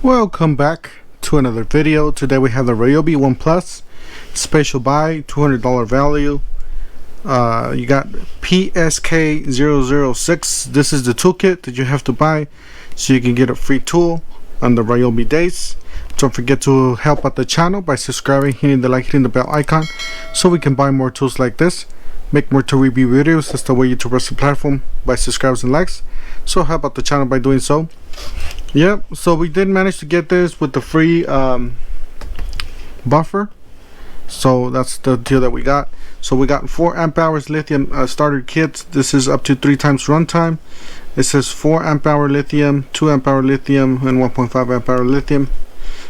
Welcome back to another video. Today we have the Ryobi One Plus special buy, $200 value. You got PSK006. This is the toolkit that you have to buy so you can get a free tool on the Ryobi days. Don't forget to help out the channel by subscribing, hitting the like, hitting the bell icon so we can buy more tools like this, make more tool review videos. That's the way you work the platform, by subscribes and likes. So help out the channel by doing so. Yep, so we did manage to get this with the free buffer. So that's the deal that we got. So we got 4 amp hours lithium starter kits. This is up to 3 times runtime. It says 4 amp hour lithium, 2 amp hour lithium, and 1.5 amp hour lithium.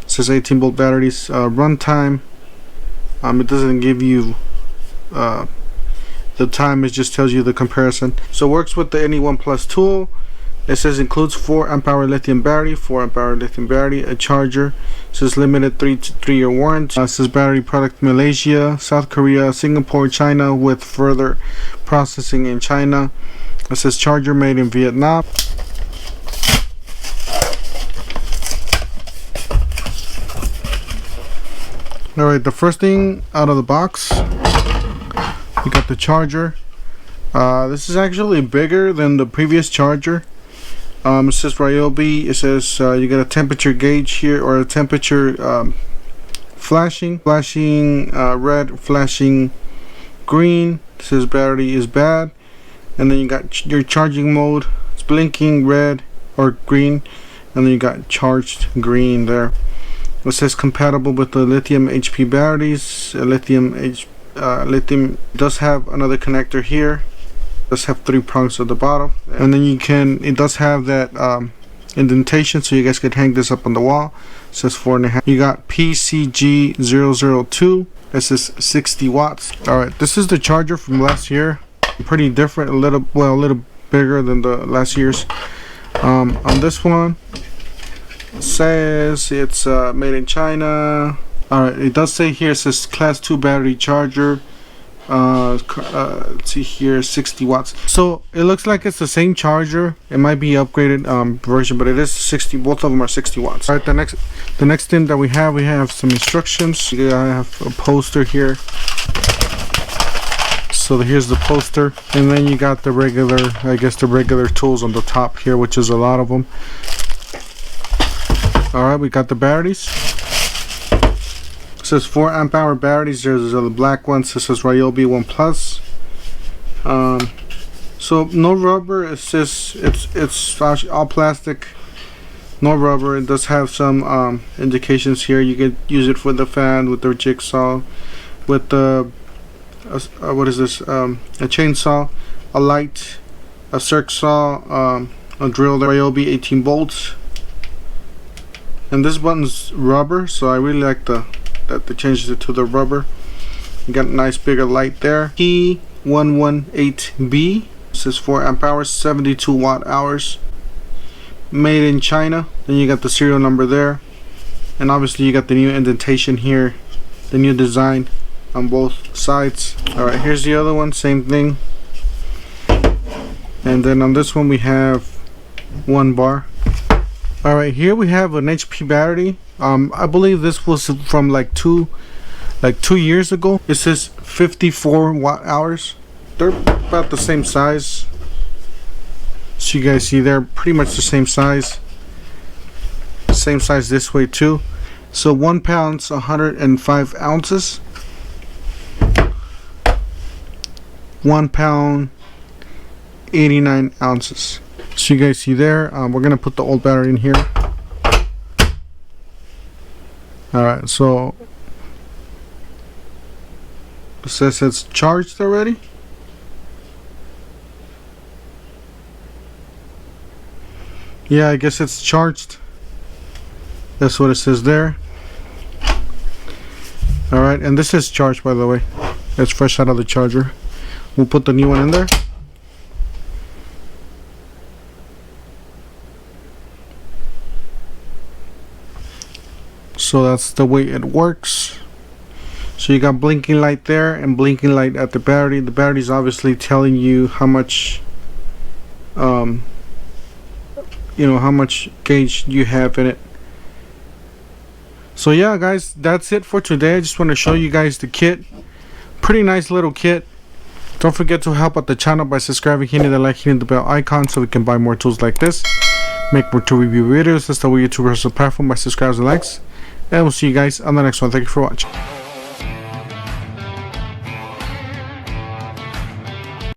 It says 18 volt batteries. Runtime, it doesn't give you the time, it just tells you the comparison. So it works with the any One Plus tool. It says includes 4 amp hour lithium battery, 4 amp hour lithium battery, a charger. It says limited 3 year warranty. It says battery product Malaysia, South Korea, Singapore, China, with further processing in China. It says charger made in Vietnam. Alright, the first thing out of the box, we got the charger. This is actually bigger than the previous charger. It says Ryobi. It says you got a temperature gauge here, or a temperature flashing red, flashing green. It says battery is bad, and then you got your charging mode. It's blinking red or green, and then you got charged green there. It says compatible with the lithium HP batteries. Lithium does have another connector here. Does have 3 prongs at the bottom, and then it does have that indentation, so you guys could hang this up on the wall. It says 4.5. You got PCG002. This is 60 watts. Alright, this is the charger from last year. Pretty different, a little bigger than the last year's. On this one, it says it's made in China. Alright, it does say here, it says class 2 battery charger. Let's see here, 60 watts. So it looks like it's the same charger. It might be upgraded version, but it is 60. Both of them are 60 watts. All right, the next thing that we have some instructions. I have a poster here. So here's the poster, and then you got the regular, I guess the regular tools on the top here, which is a lot of them. All right, we got the batteries. It says 4 amp hour batteries. There's the black ones. This says Ryobi One Plus. So no rubber. It says it's all plastic, no rubber. It does have some indications here. You could use it for the fan, with the jigsaw, with the what is this? A chainsaw, a light, a circ saw, a drill. The Ryobi 18 bolts. And this button's rubber, so I really like that they changed it to the rubber. You got a nice bigger light there. P118B. This is 4 amp hours, 72 watt hours. Made in China. Then you got the serial number there, and obviously you got the new indentation here, the new design on both sides. All right, here's the other one, same thing. And then on this one we have 1 bar. All right, here we have an HP battery. I believe this was from like two years ago. It says 54 watt hours. They're about the same size. So you guys see, they're pretty much the same size. Same size this way too. So 1 pound's 105 ounces. 1 pound 89 ounces. So you guys see there. We're gonna put the old battery in here. Alright, so it says it's charged already. Yeah, I guess it's charged. That's what it says there. Alright, and this is charged, by the way. It's fresh out of the charger. We'll put the new one in there. So that's the way it works. So you got blinking light there and blinking light at the battery. The battery is obviously telling you how much how much gauge you have in it. So yeah guys, that's it for today. I just want to show you guys the kit. Pretty nice little kit. Don't forget to help out the channel by subscribing, hitting the like, hitting the bell icon so we can buy more tools like this, make more tool review videos. That's the way YouTubers are platform by subscribes and likes. And we'll see you guys on the next one. Thank you for watching.